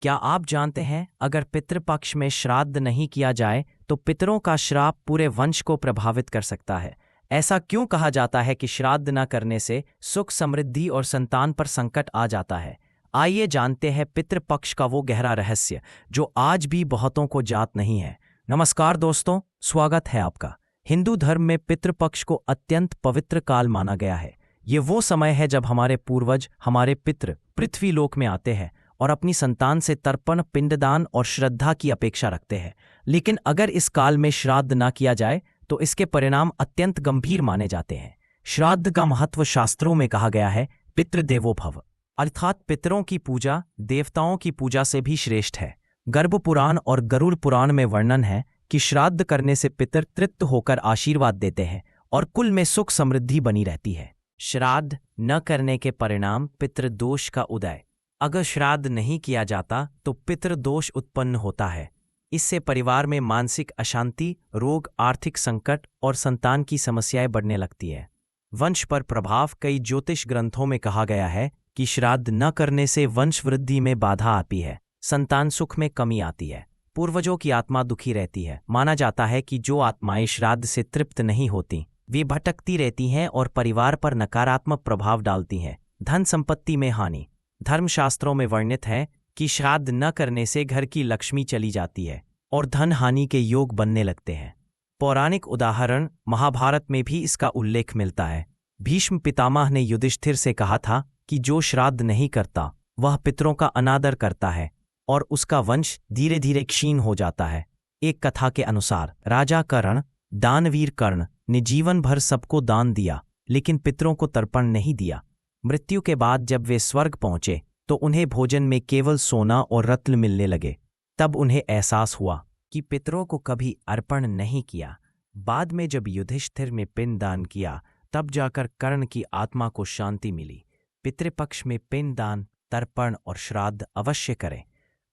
क्या आप जानते हैं अगर पितृपक्ष में श्राद्ध नहीं किया जाए तो पितरों का श्राप पूरे वंश को प्रभावित कर सकता है। ऐसा क्यों कहा जाता है कि श्राद्ध न करने से सुख समृद्धि और संतान पर संकट आ जाता है? आइए जानते हैं पितृपक्ष का वो गहरा रहस्य जो आज भी बहुतों को ज्ञात नहीं है। नमस्कार दोस्तों, स्वागत है आपका। हिंदू धर्म में पितृपक्ष को अत्यंत पवित्र काल माना गया है। ये वो समय है जब हमारे पूर्वज, हमारे पितृ पृथ्वी लोक में आते हैं और अपनी संतान से तर्पण, पिंडदान और श्रद्धा की अपेक्षा रखते हैं। लेकिन अगर इस काल में श्राद्ध न किया जाए तो इसके परिणाम अत्यंत गंभीर माने जाते हैं। श्राद्ध का महत्व शास्त्रों में कहा गया है पितृदेवो भव, अर्थात पितरों की पूजा देवताओं की पूजा से भी श्रेष्ठ है। गर्भ पुराण और गरुड़ पुराण में वर्णन है कि श्राद्ध करने से पितर तृप्त होकर आशीर्वाद देते हैं और कुल में सुख समृद्धि बनी रहती है। श्राद्ध न करने के परिणाम पितृदोष का उदय। अगर श्राद्ध नहीं किया जाता तो पितृदोष उत्पन्न होता है। इससे परिवार में मानसिक अशांति, रोग, आर्थिक संकट और संतान की समस्याएं बढ़ने लगती है। वंश पर प्रभाव। कई ज्योतिष ग्रंथों में कहा गया है कि श्राद्ध न करने से वंश वृद्धि में बाधा आती है, संतान सुख में कमी आती है, पूर्वजों की आत्मा दुखी रहती है। माना जाता है कि जो आत्माएं श्राद्ध से तृप्त नहीं होती वे भटकती रहती हैं और परिवार पर नकारात्मक प्रभाव डालती हैं। धन संपत्ति में हानि। धर्मशास्त्रों में वर्णित है कि श्राद्ध न करने से घर की लक्ष्मी चली जाती है और धन हानि के योग बनने लगते हैं। पौराणिक उदाहरण महाभारत में भी इसका उल्लेख मिलता है। भीष्म पितामह ने युधिष्ठिर से कहा था कि जो श्राद्ध नहीं करता वह पितरों का अनादर करता है और उसका वंश धीरे धीरे क्षीण हो जाता है। एक कथा के अनुसार राजा कर्ण, दानवीर कर्ण ने जीवन भर सबको दान दिया लेकिन पितरों को तर्पण नहीं दिया। मृत्यु के बाद जब वे स्वर्ग पहुंचे तो उन्हें भोजन में केवल सोना और रत्न मिलने लगे। तब उन्हें एहसास हुआ कि पितरों को कभी अर्पण नहीं किया। बाद में जब युधिष्ठिर में पिंडदान किया तब जाकर कर्ण की आत्मा को शांति मिली। पितृपक्ष में पिंडदान, तर्पण और श्राद्ध अवश्य करें।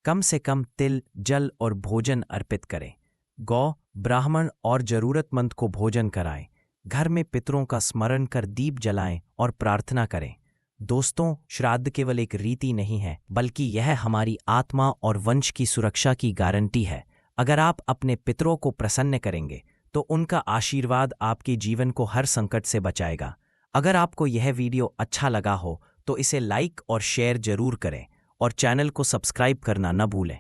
कम से कम तिल, जल और भोजन अर्पित करें। गौ, ब्राह्मण और जरूरतमंद को भोजन कराएं। घर में पितरों का स्मरण कर दीप जलाएं और प्रार्थना करें। दोस्तों, श्राद्ध केवल एक रीति नहीं है बल्कि यह हमारी आत्मा और वंश की सुरक्षा की गारंटी है। अगर आप अपने पितरों को प्रसन्न करेंगे तो उनका आशीर्वाद आपके जीवन को हर संकट से बचाएगा। अगर आपको यह वीडियो अच्छा लगा हो तो इसे लाइक और शेयर जरूर करें और चैनल को सब्सक्राइब करना न भूलें।